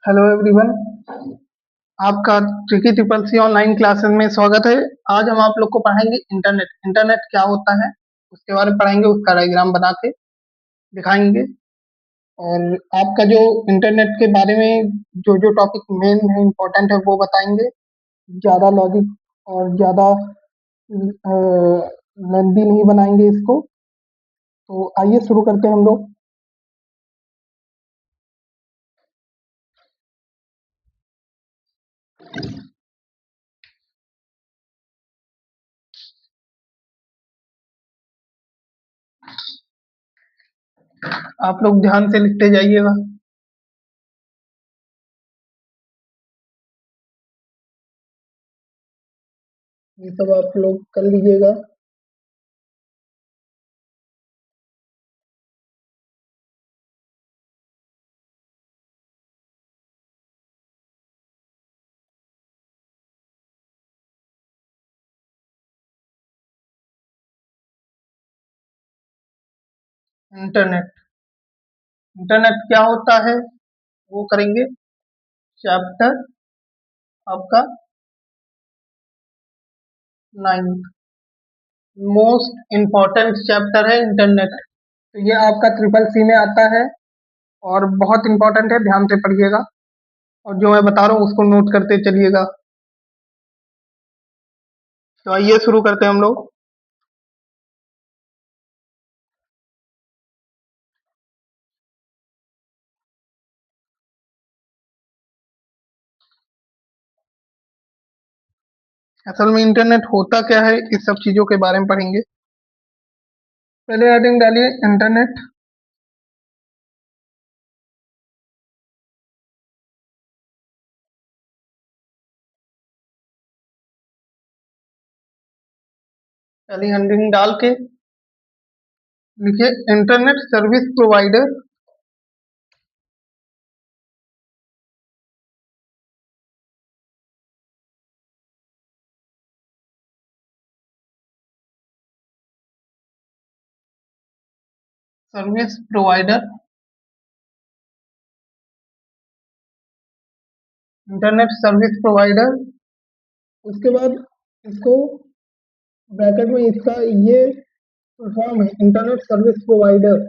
Hello everyone. आपका tricky triple C online classes में स्वागत है। आज हम आप लोग को पढ़ाएंगे इंटरनेट क्या होता है उसके बारे में पढ़ाएंगे, उसका डायग्राम बना के दिखाएंगे। और आपका जो इंटरनेट के बारे में जो जो टॉपिक मेन है, इम्पोर्टेंट है, वो बताएंगे। ज़्यादा लॉजिक और ज़्यादा लेंथी नहीं बनाएंगे इसको। तो आइए शुरू करते हैं हम लोग। आप लोग ध्यान से लिखते जाइएगा। ये सब आप लोग कर लीजिएगा। इंटरनेट इंटरनेट क्या होता है वो करेंगे। चैप्टर आपका 9 मोस्ट इम्पोर्टेंट चैप्टर है इंटरनेट। तो ये आपका ट्रिपल सी में आता है और बहुत इम्पोर्टेंट है, ध्यान से पढ़िएगा और जो मैं बता रहा हूँ उसको नोट करते चलिएगा। तो आइए शुरू करते हैं हम लोग। असल में इंटरनेट होता क्या है, इस सब चीज़ों के बारे में पढ़ेंगे। पहले हेडिंग डालिए इंटरनेट। पहली हेडिंग डाल के लिखिए internet service provider. Service provider, internet service provider. उसके बाद इसको ब्रैकेट में इसका ये फुल फॉर्म है, इंटरनेट सर्विस प्रोवाइडर।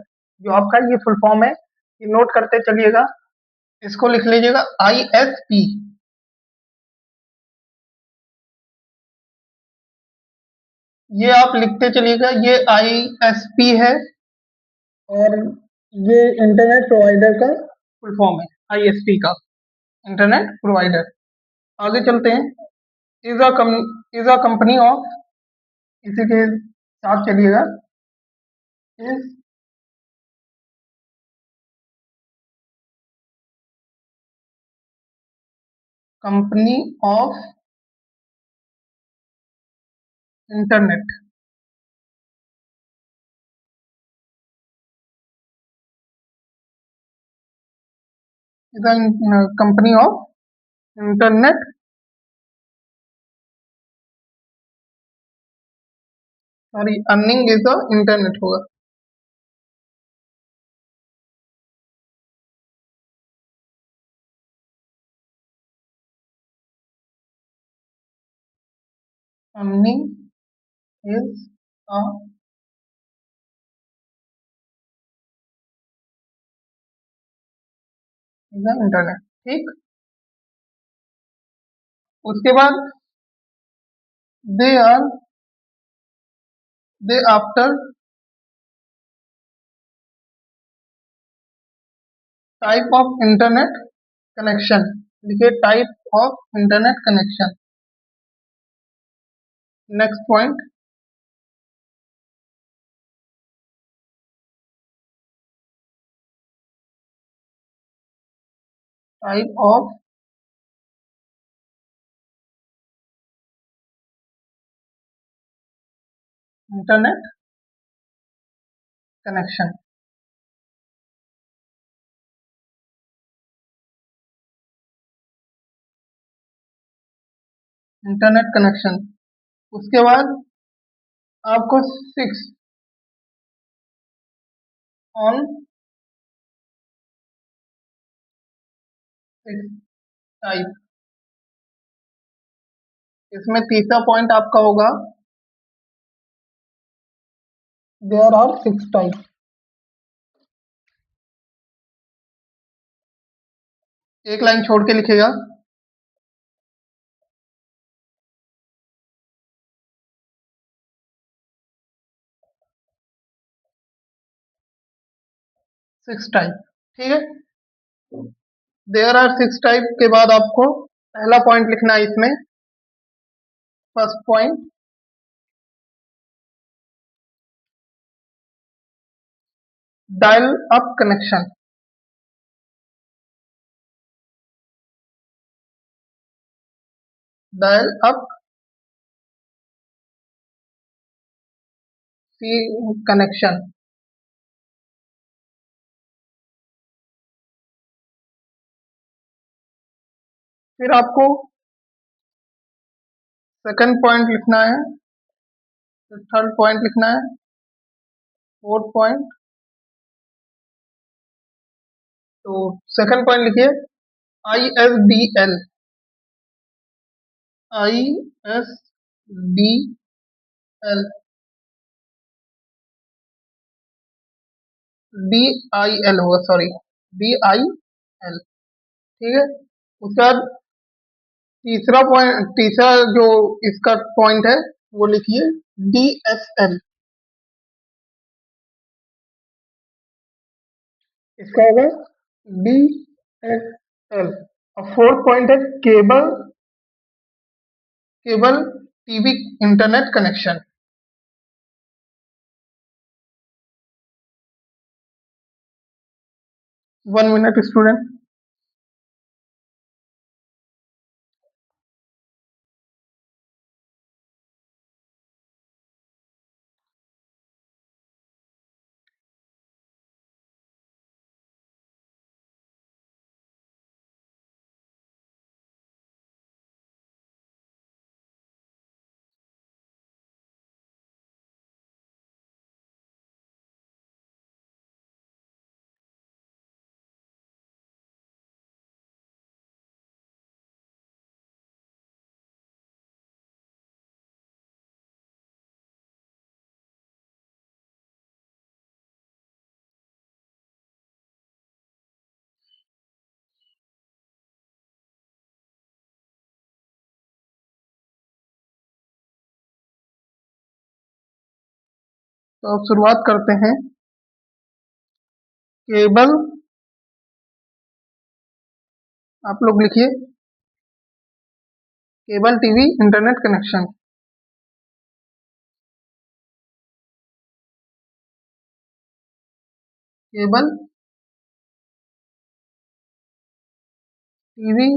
जो आपका ये फुल फॉर्म है, ये नोट करते चलिएगा। इसको लिख लीजिएगा ISP। ये आप लिखते चलिएगा, ये ISP है और ये इंटरनेट प्रोवाइडर का फुल फॉर्म है, ISP का, इंटरनेट प्रोवाइडर। आगे चलते हैं। इज अ कंपनी ऑफ, इसी के साथ चलिएगा। Is company of internet. Is a company of internet, sorry earning is a internet होगा। Earning is a internet. ठीक। उसके बाद they are they after type of internet connection. लिखिए type of internet connection. Next point, type of internet connection. Internet connection. उसके बाद आपको 6 on six type. इसमें तीसरा पॉइंट आपका होगा देयर आर सिक्स टाइप। एक लाइन छोड़ के लिखेगा सिक्स टाइप। ठीक है, देयर आर सिक्स टाइप के बाद आपको पहला पॉइंट लिखना है इसमें। First point, dial up connection. Dial up C connection. फिर आपको सेकंड पॉइंट लिखना है, फिर थर्ड पॉइंट लिखना है, फोर्थ पॉइंट। तो सेकंड पॉइंट लिखिए ISDL। ISDL, DIL होगा, सॉरी, DIL। ठीक है, उसके बाद तीसरा पॉइंट, तीसरा जो इसका पॉइंट है वो लिखिए DSL। इसका होगा DSL। और फोर्थ पॉइंट है cable, cable TV internet connection. 1 minute student. तो अब शुरुआत करते हैं। केबल, आप लोग लिखिए cable TV internet connection. Cable TV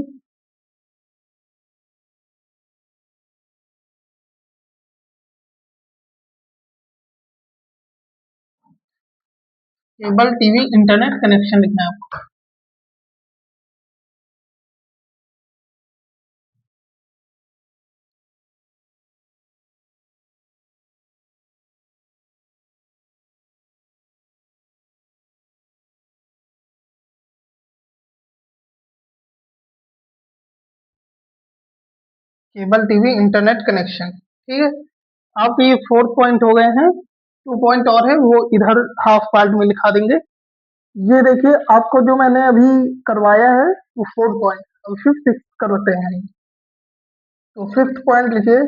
cable TV internet connection लिखना है आपको। Cable TV internet connection. ठीक है, आप ये फोर्थ पॉइंट हो गए हैं। 2 पॉइंट और है, वो इधर हाफ पार्ट में लिखा देंगे। ये देखिए, आपको जो मैंने अभी करवाया है वो फोर्थ पॉइंट। अब फिफ्थ करते हैं। तो फिफ्थ पॉइंट लिखिए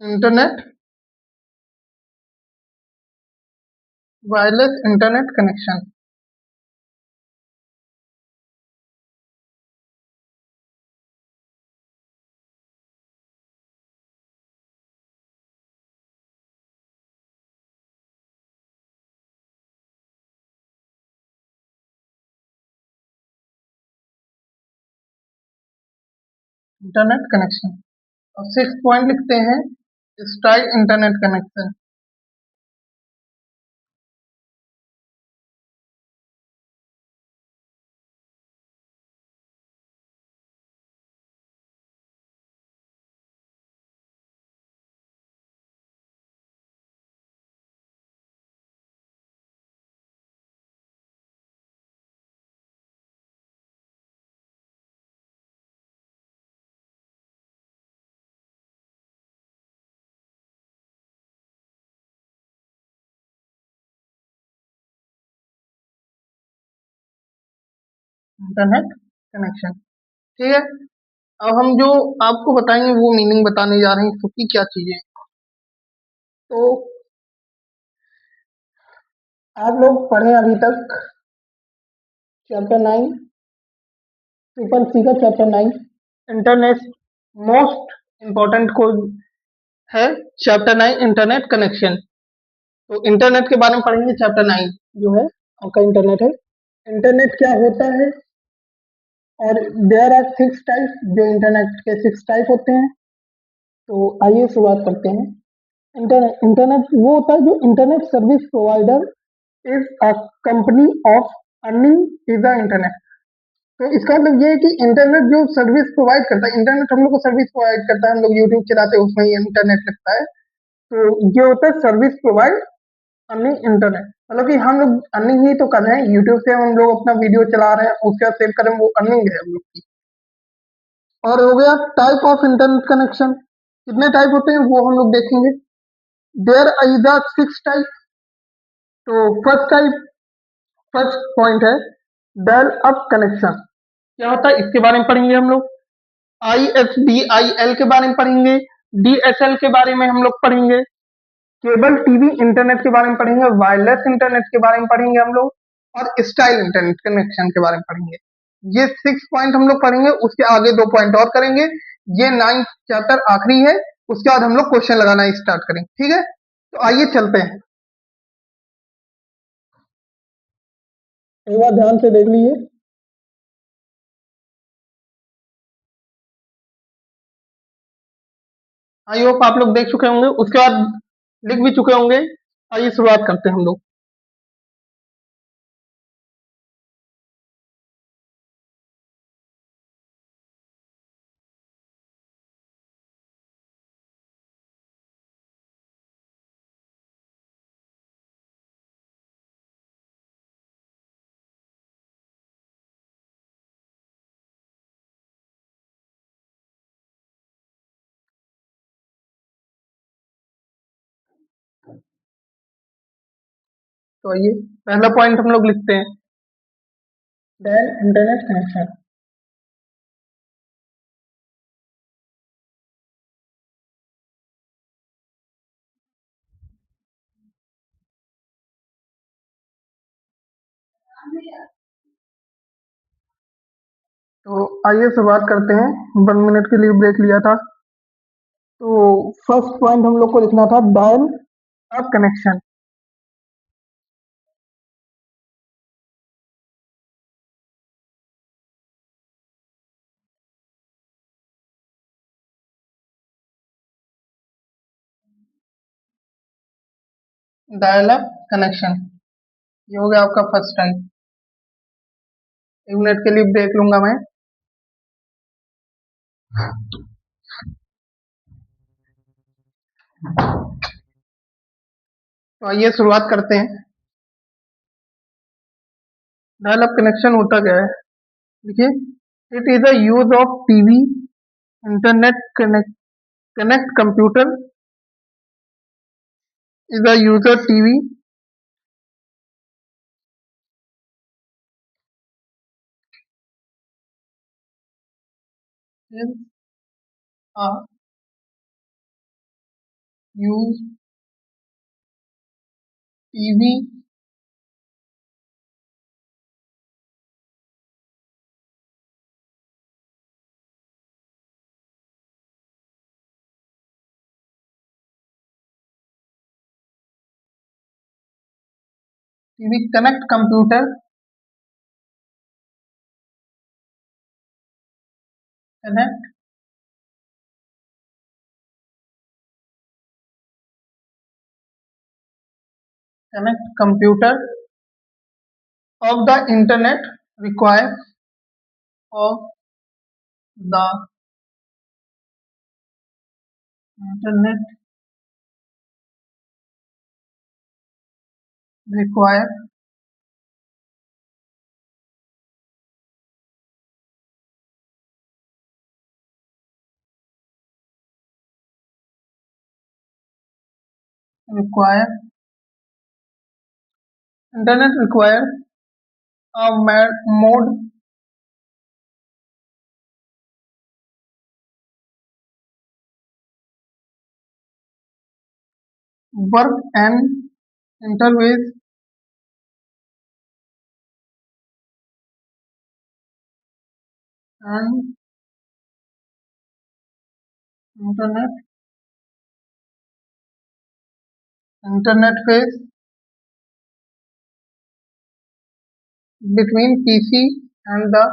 internet, wireless internet connection. Internet connection. और सिक्स पॉइंट लिखते हैं style internet connection. Internet connection. ठीक है, अब हम जो आपको बताएंगे वो मीनिंग बताने जा रहे हैं इसकी क्या चीजें। तो आप लोग पढ़े अभी तक चैप्टर 9, ट्रिपल सी का चैप्टर 9, इंटरनेट मोस्ट इम्पोर्टेंट को है चैप्टर 9 इंटरनेट कनेक्शन। तो इंटरनेट के बारे में पढ़ेंगे। चैप्टर 9 जो है आपका इंटरनेट है। इंटरनेट क्या होता है, और देयर आर 6 टाइप्स, जो इंटरनेट के 6 टाइप होते हैं। तो आइए शुरुआत करते हैं। इंटरनेट इंटरनेट वो होता है जो internet service provider is a company of earning is the internet. तो इसका मतलब ये है कि इंटरनेट जो सर्विस प्रोवाइड करता है, इंटरनेट हम लोग को सर्विस प्रोवाइड करता है, हम लोग यूट्यूब चलाते हैं उसमें इंटरनेट लगता है। तो ये होता है सर्विस प्रोवाइड अर्निंग इंटरनेट, मतलब कि हम लोग अर्निंग ही तो कर रहे हैं यूट्यूब से, हम लोग अपना वीडियो चला रहे हैं उसके बाद सेव कर रहे हैं, वो अर्निंग है हम लोग की। और हो गया टाइप ऑफ इंटरनेट कनेक्शन, कितने टाइप होते हैं वो हम लोग देखेंगे। There is the 6 type. तो फर्स्ट पॉइंट है डायल अप कनेक्शन। क्या होता है इसके बारे में पढ़ेंगे हम लोग। ISDIL के बारे में पढ़ेंगे। DSL के बारे में हम लोग पढ़ेंगे। केबल टीवी इंटरनेट के बारे में पढ़ेंगे। वायरलेस इंटरनेट के बारे में पढ़ेंगे हम लोग। और स्टाइल इंटरनेट कनेक्शन के बारे में पढ़ेंगे। ये 6 पॉइंट हम लोग पढ़ेंगे, उसके आगे 2 पॉइंट और करेंगे। ये 9 चैप्टर आखिरी है, उसके बाद हम लोग क्वेश्चन लगाना स्टार्ट करेंगे। ठीक है, तो आइए चलते हैं। एक बार ध्यान से देख लीजिए। आई होप आप लोग देख चुके होंगे, उसके बाद लिख भी चुके होंगे। आइए शुरुआत करते हैं हम लोग। तो आइए पहला पॉइंट हम लोग लिखते हैं, डेल इंटरनेट कनेक्शन। तो आइए शुरुआत करते हैं। 1 मिनट के लिए ब्रेक लिया था। तो फर्स्ट पॉइंट हम लोग को लिखना था dial up connection. Dial up connection, ये हो गया आपका फर्स्ट टाइप। 1 मिनट के लिए ब्रेक लूंगा मैं। तो आइए शुरुआत करते हैं। डायल अप कनेक्शन होता क्या है, देखिए। It is a use of TV internet connect computer is a user TV is a use TV connect connect connect computer of the internet requires of the internet require require internet requires a mode work and interface and internet internet phase between PC and the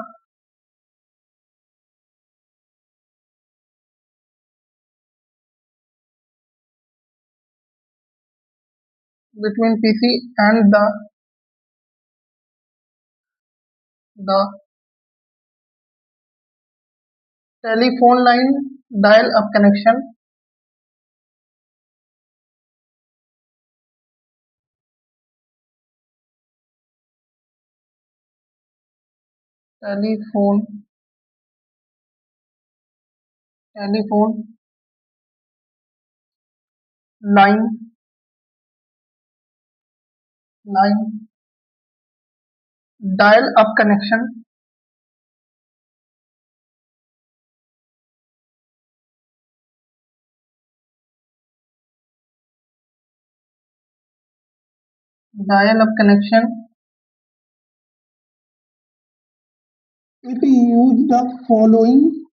between PC and the telephone line dial-up connection telephone telephone line line dial-up connection dial-up connection. It use the following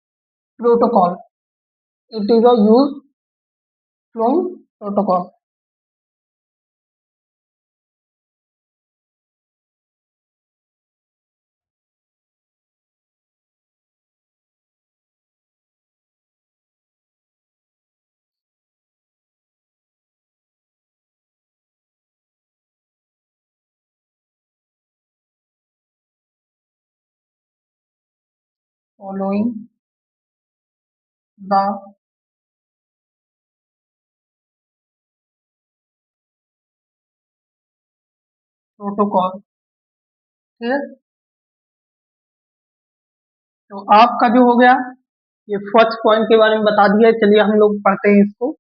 protocol. It is a use flowing protocol. Following the protocol. ठीक है, तो आपका जो हो गया ये first point के बारे में बता दिया। चलिए हम लोग पढ़ते हैं इसको।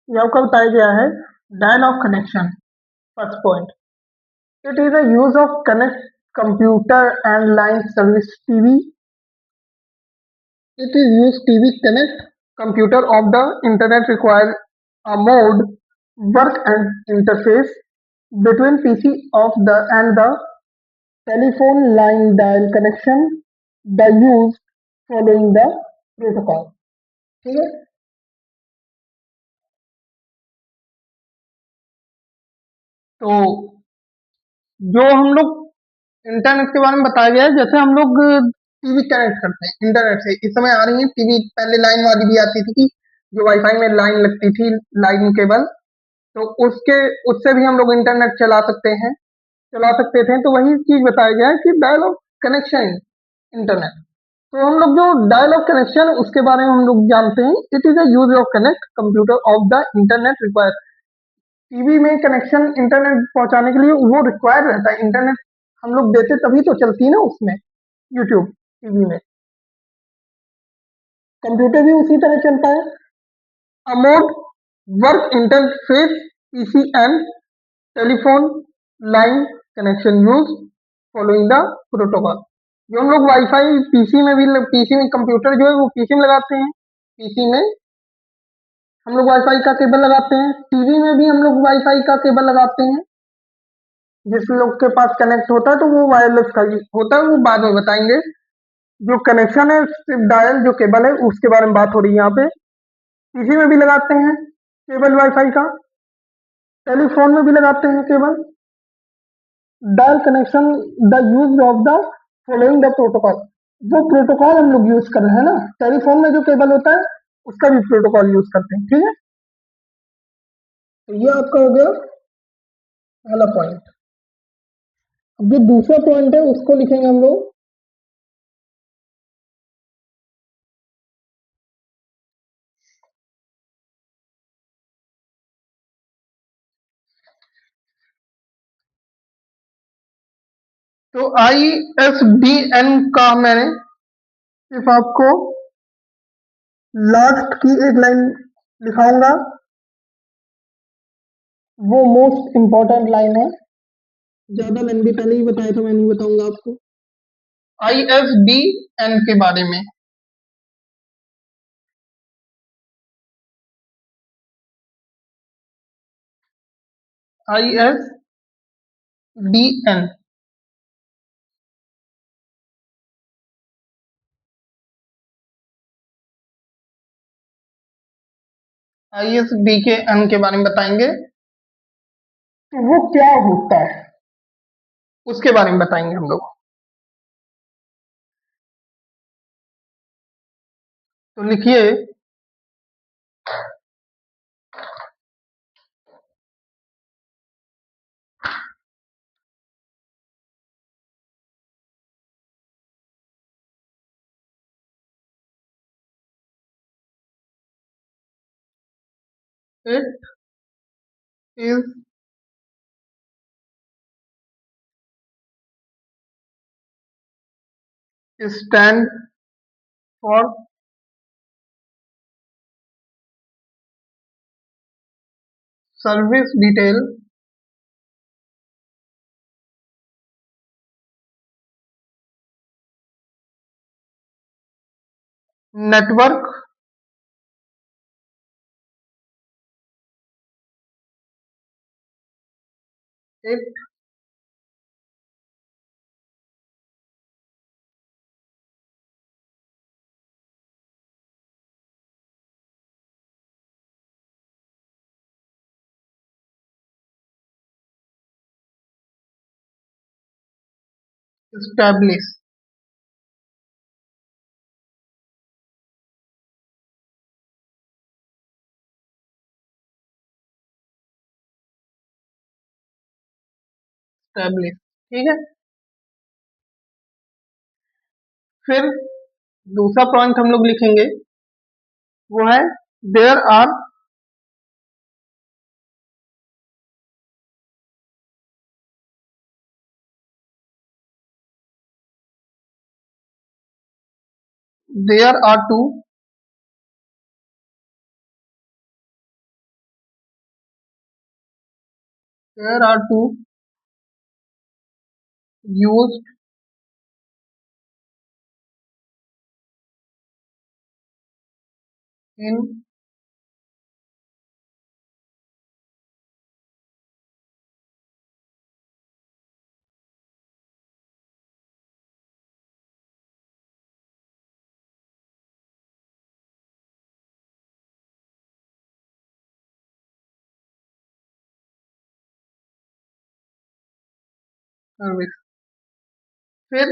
ये आपका बताया गया है dial of connection. First point, it is a use of connect computer and line service TV. It is use TV connect computer of the internet require a mode work and interface between PC of the and the telephone line dial connection the use following the protocol। ठीक है, तो जो हम लोग internet के बारे में बताया गया है, जैसे हम लोग टीवी कनेक्ट करते हैं इंटरनेट से। इस समय आ रही है टीवी, पहले लाइन वाली भी आती थी कि जो वाईफाई में लाइन लगती थी, लाइन केबल, तो उसके उससे भी हम लोग इंटरनेट चला सकते थे। तो वही चीज बताया गया है कि डायल ऑफ कनेक्शन इंटरनेट। तो हम लोग जो डायल ऑफ कनेक्शन उसके बारे में हम लोग जानते हैं। It is a use of connect computer of the internet require. TV में कनेक्शन इंटरनेट पहुंचाने के लिए वो रिक्वायर रहता है। इंटरनेट हम लोग देते तभी तो चलती है ना उसमें, यूट्यूब टीवी में। कंप्यूटर भी उसी तरह चलता है। Modem work interface PC and telephone line connection use following the protocol. जो हम लोग वाईफाई पीसी में कंप्यूटर जो है वो पीसी में लगाते हैं। पीसी में हम लोग वाईफाई का केबल लगाते हैं। टीवी में भी हम लोग वाईफाई का केबल लगाते हैं। जिस लोग के पास कनेक्ट होता है तो वो वायरलेस का होता है, वो बाद में बताएंगे। जो कनेक्शन है सिर्फ डायल जो केबल है उसके बारे में बात हो रही है यहाँ पे। पीसी में भी लगाते हैं केबल वाईफाई का, टेलीफोन में भी लगाते हैं cable. Dial connection the use of the following the protocol. जो प्रोटोकॉल हम लोग यूज कर रहे हैं ना, टेलीफोन में जो केबल होता है उसका भी प्रोटोकॉल यूज करते हैं। ठीक है, तो ये आपका हो गया पहला पॉइंट। अब जो दूसरा पॉइंट है उसको लिखेंगे हम लोग। तो ISDN का मैंने सिर्फ आपको लास्ट की एक लाइन लिखाऊंगा, वो मोस्ट इंपॉर्टेंट लाइन है। ज्यादा मैंने भी पहले ही बताया था, मैं नहीं बताऊंगा आपको। ISDN के बारे में ISDN। ISDN के बारे में बताएंगे, तो वो क्या होता है उसके बारे में बताएंगे हम लोग। तो लिखिए, it is stand for service detail network it establish. Establish, ठीक है। फिर दूसरा पॉइंट हम लोग लिखेंगे, वो है there are there are two there are two used in service. फिर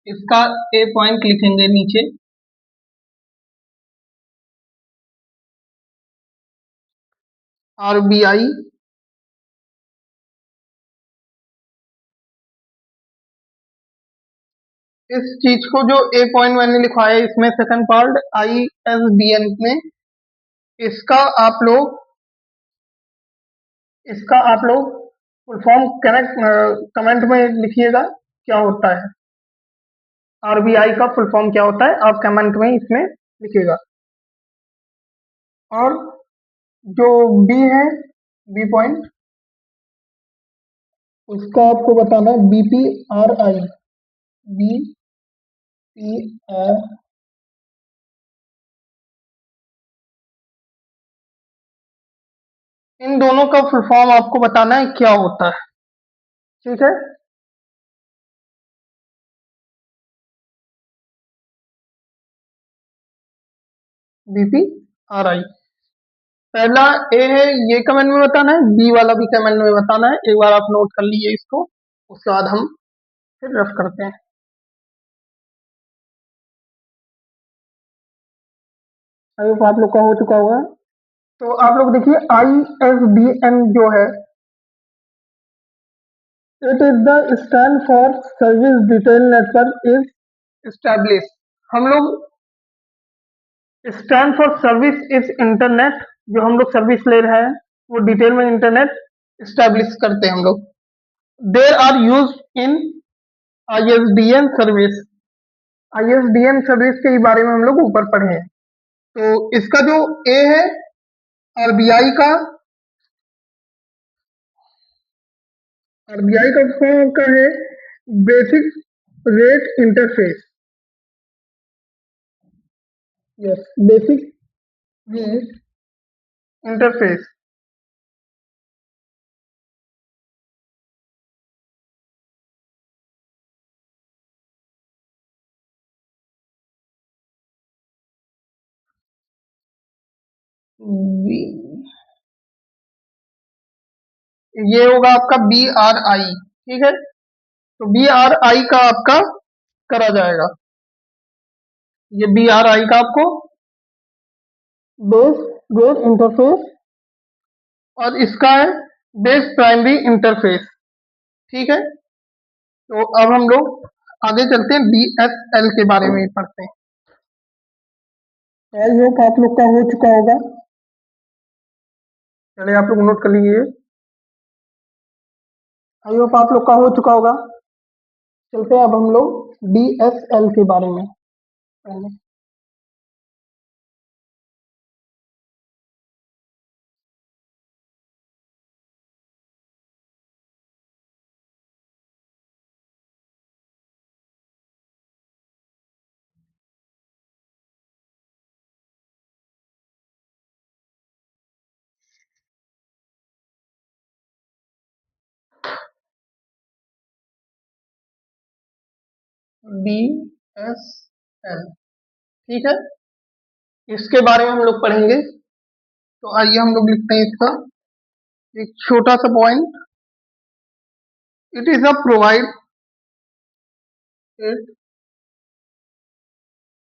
इसका ए पॉइंट लिखेंगे नीचे, आरबीआई इस चीज को, जो ए पॉइंट मैंने लिखवाया है इसमें सेकंड पार्ट ISDN में, इसका आप लोग फुल फॉर्म करेक्ट कमेंट में लिखिएगा क्या होता है। आरबीआई का फुल फॉर्म क्या होता है आप कमेंट में इसमें लिखिएगा। और जो बी है, बी पॉइंट, उसका आपको बताना है BPRI। BPR, इन दोनों का फुल फॉर्म आपको बताना है क्या होता है, ठीक है। BPRI पहला ए है, ये कमेंट में बताना है, बी वाला भी कमेंट में बताना है। एक बार आप नोट कर लीजिए इसको, उसके बाद हम फिर रफ करते हैं। आई होप आप लोग का हो चुका होगा। तो आप लोग देखिए, ISDN जो है, it is the stand for service detail network is establish. हम लोग stand for service is internet, जो हम लोग सर्विस ले रहे हैं वो डिटेल में इंटरनेट स्टैब्लिश करते हैं हम लोग। There are use in ISDN service. ISDN service के बारे में हम लोग ऊपर पढ़े हैं। तो इसका जो ए है आरबीआई का, आरबीआई का फॉर्म का है basic rate interface. Yes, basic rate interface. B- ये होगा आपका BRI, ठीक है। तो BRI का आपका करा जाएगा। ये BRI का आपको बेस गेट इंटरफेस, और इसका है बेस प्राइमरी इंटरफेस, ठीक है। तो अब हम लोग आगे चलते हैं, DSL के बारे में पढ़ते हैं। आई होप आप लोग का हो चुका होगा। चलिए आप लोग नोट कर लीजिए। आई होप आप लोग का हो चुका होगा। चलते हैं अब हम लोग DSL के बारे में पहले। DSL, ठीक है। इसके बारे में हम लोग पढ़ेंगे। तो आइए हम लोग लिखते हैं इसका एक छोटा सा point. It is a provide it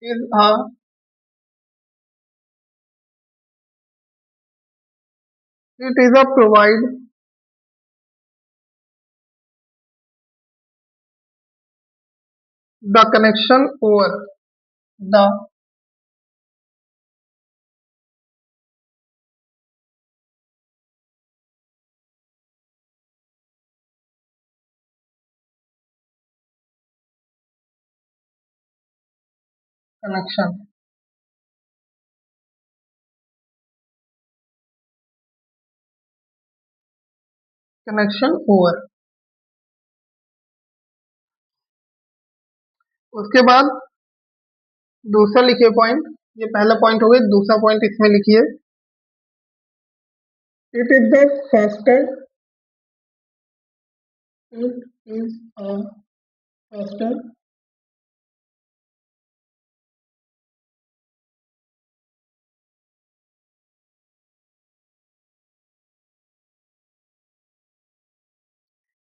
is a it is a provide the connection over the connection connection over। उसके बाद दूसरा लिखिए पॉइंट। ये पहला पॉइंट हो गया, दूसरा पॉइंट इसमें लिखिए। It is the faster it is a faster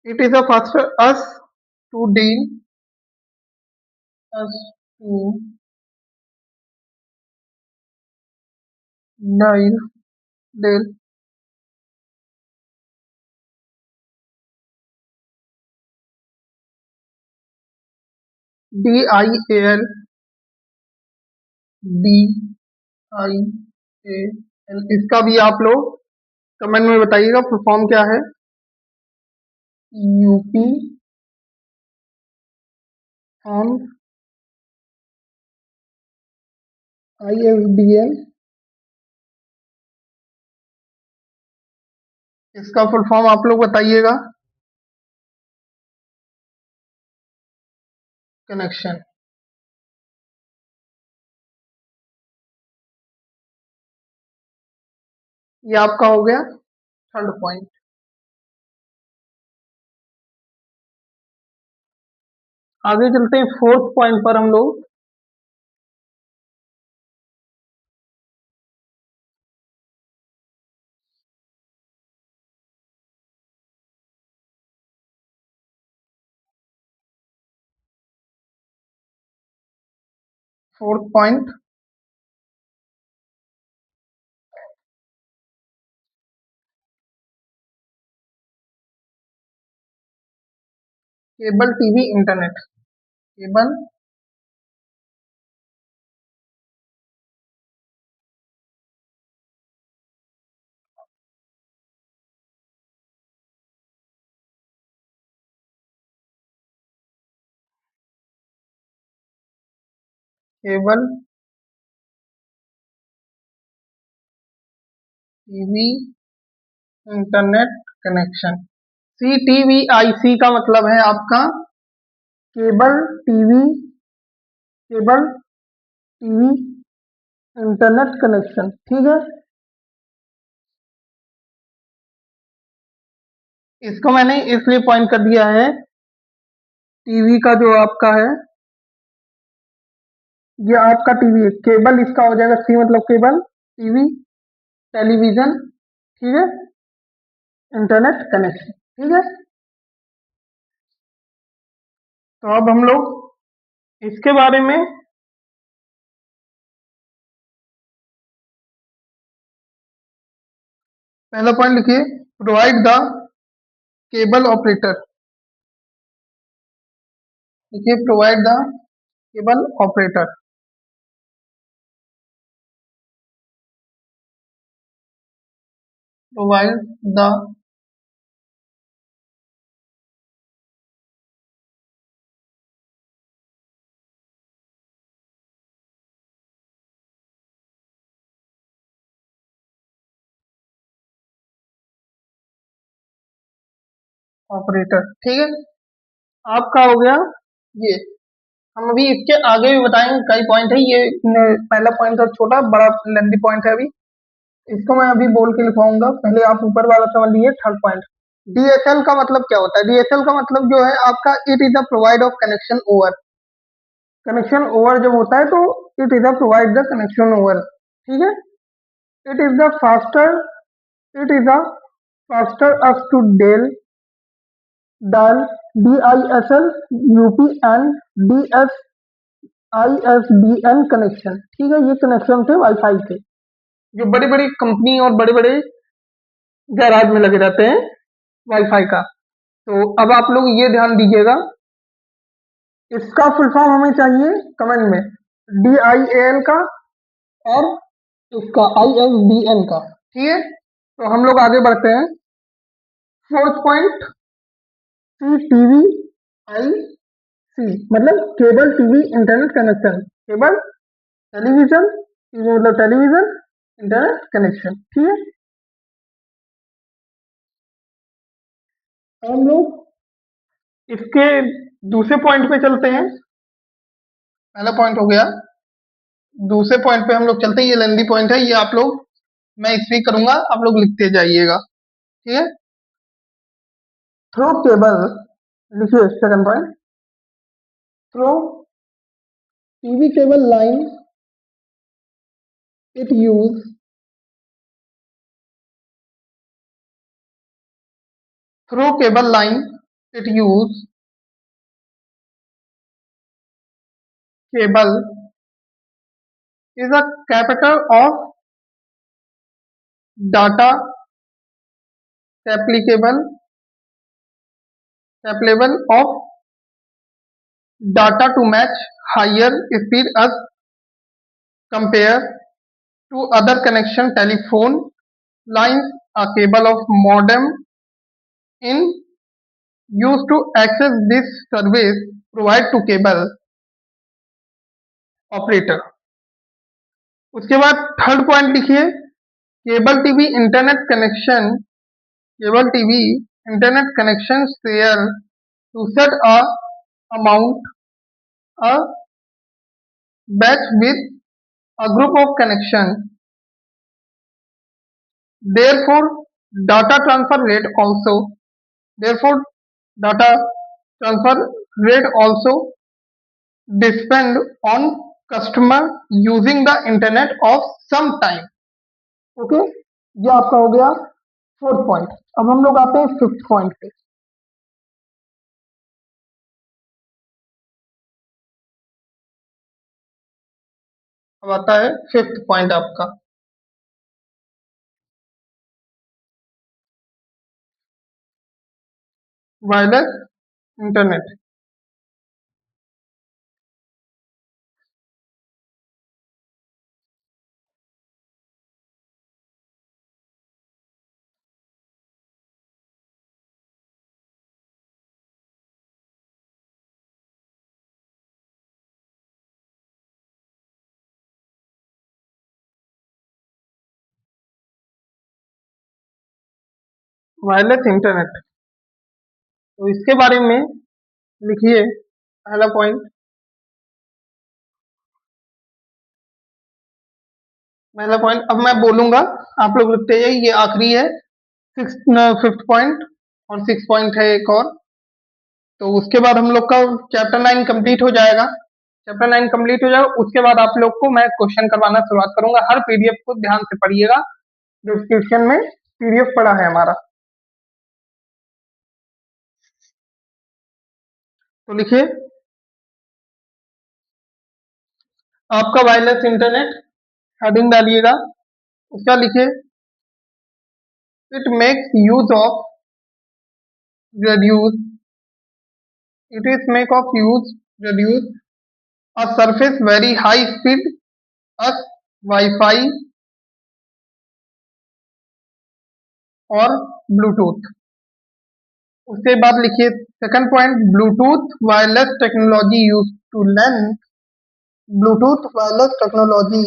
it is a faster to deal us to deal DIAL DIAL, इसका भी आप लोग कमेंट में बताइएगा फुल फॉर्म क्या है। यूपी एंड ISDN, इसका फुल फॉर्म आप लोग बताइएगा। कनेक्शन, ये आपका हो गया थर्ड पॉइंट। आगे चलते हैं फोर्थ पॉइंट पर हम लोग। Fourth point, cable TV internet. Cable cable TV internet connection. CTVIC का मतलब है आपका cable TV, cable TV internet connection, ठीक है। इसको मैंने इसलिए पॉइंट कर दिया है, टीवी का जो आपका है, ये आपका टीवी है। केबल इसका हो जाएगा, सी मतलब केबल, टीवी टेलीविजन, ठीक है, इंटरनेट कनेक्शन, ठीक है। तो अब हम लोग इसके बारे में पहला पॉइंट लिखिए, प्रोवाइड द केबल ऑपरेटर। देखिए, provide the cable operator, provide the operator, ठीक है। आपका हो गया ये। हम अभी इसके आगे भी बताएंगे, कई पॉइंट है ये। पहला पॉइंट था छोटा, बड़ा लेंथी पॉइंट है अभी। इसको मैं अभी बोल के लिखवाऊंगा, पहले आप ऊपर वाला समझ लीजिए, थर्ड पॉइंट। डीएसएल का मतलब क्या होता है? डीएसएल का मतलब जो है आपका, it is the provide of connection over. Connection over जब होता है तो it is the provide the connection over, ठीक है। It is the faster, it is the faster us to dial डाल DISL UP and DSISDN connection, ठीक है। ये कनेक्शन थे वाईफाई के, जो बड़ी बड़ी कंपनी और बड़े बड़े गैराज में लगे रहते हैं वाईफाई का। तो अब आप लोग ये ध्यान दीजिएगा, इसका फुल फॉर्म हमें चाहिए कमेंट में, DIAL का और इसका ISDN का, ठीक है। तो हम लोग आगे बढ़ते हैं। फोर्थ पॉइंट, CTV-IC मतलब cable TV internet connection. Cable television, TV मतलब टेलीविजन, इंटरनेट कनेक्शन, ठीक है। हम लोग इसके दूसरे पॉइंट पे चलते हैं। पहला पॉइंट हो गया, दूसरे पॉइंट पे हम लोग चलते हैं। ये लेंदी पॉइंट है, ये आप लोग, मैं स्पीक करूंगा, आप लोग लिखते जाइएगा, ठीक है। थ्रो केबल, लिखिए second point, through TV cable line it use through cable line it use cable is a capital of data capable of data to match higher speed as compared to other connection telephone lines. A cable of modem in use to access this service provide to cable operator. उसके बाद third point लिखिए, cable TV internet connection, cable TV internet connection share to set a amount a batch with a group of connection. Therefore, data transfer rate also therefore data transfer rate also depend on customer using the internet of some time. Okay, ये आपका हो गया fourth point. अब हम लोग आते हैं fifth point पे। अब आता है फिफ्थ पॉइंट आपका, वायरलेस इंटरनेट। वायरलेस इंटरनेट, तो इसके बारे में लिखिए पहला पॉइंट। पहला पॉइंट अब मैं बोलूंगा, आप लोग लिखते जाइए, ये आखिरी है। फिफ्थ पॉइंट और सिक्स पॉइंट है एक और। तो उसके बाद हम लोग का चैप्टर 9 कंप्लीट हो जाएगा। चैप्टर 9 कंप्लीट हो जाएगा, उसके बाद आप लोग को मैं क्वेश्चन करवाना शुरुआत करूंगा। हर पीडीएफ को ध्यान से पढ़िएगा, डिस्क्रिप्शन में पीडीएफ पड़ा है हमारा। तो लिखिए आपका वायरलेस इंटरनेट, हेडिंग डालिएगा, उसका लिखिए it makes use of reduce it is make of use reduce a surface very high speed as Wi-Fi और ब्लूटूथ। उसके बाद लिखिए second point, Bluetooth wireless technology use to length Bluetooth wireless technology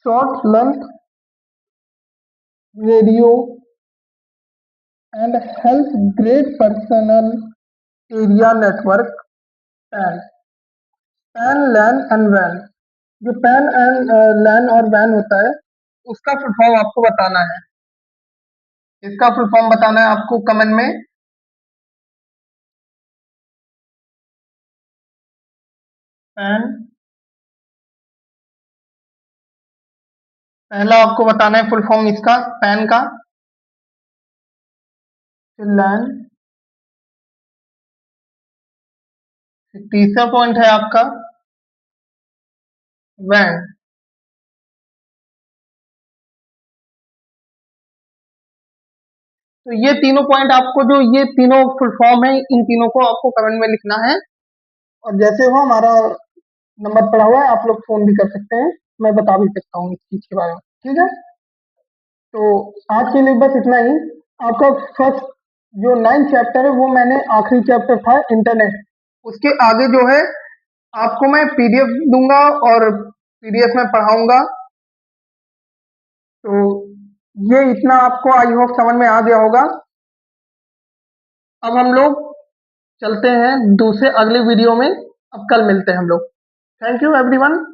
short length radio and help great personal area network PAN PAN LAN and वैन। जो PAN and LAN और वैन होता है उसका फुल फॉर्म आपको बताना है। इसका फुल फॉर्म बताना है आपको कमेंट में। पैन, पहला आपको बताना है फुल फॉर्म इसका पैन का, फिर लैन, तीसरा पॉइंट है आपका वैन। तो ये तीनों पॉइंट आपको, जो ये तीनों फुल फॉर्म है, इन तीनों को आपको कमेंट में लिखना है। और जैसे हो हमारा नंबर पड़ा हुआ है, आप लोग फोन भी कर सकते हैं, मैं बता भी सकता हूँ इस चीज के बारे में। ठीक है, तो आज के लिए बस इतना ही। आपका फर्स्ट जो 9th चैप्टर है वो मैंने आखिरी चैप्टर था इंटरनेट, उसके आगे जो है आपको मैं पीडीएफ दूंगा और पीडीएफ में पढ़ाऊंगा। तो ये इतना आपको आई होप समझ में आ गया होगा। अब हम लोग चलते हैं दूसरे अगले वीडियो में, अब कल मिलते हैं हम लोग। Thank you everyone.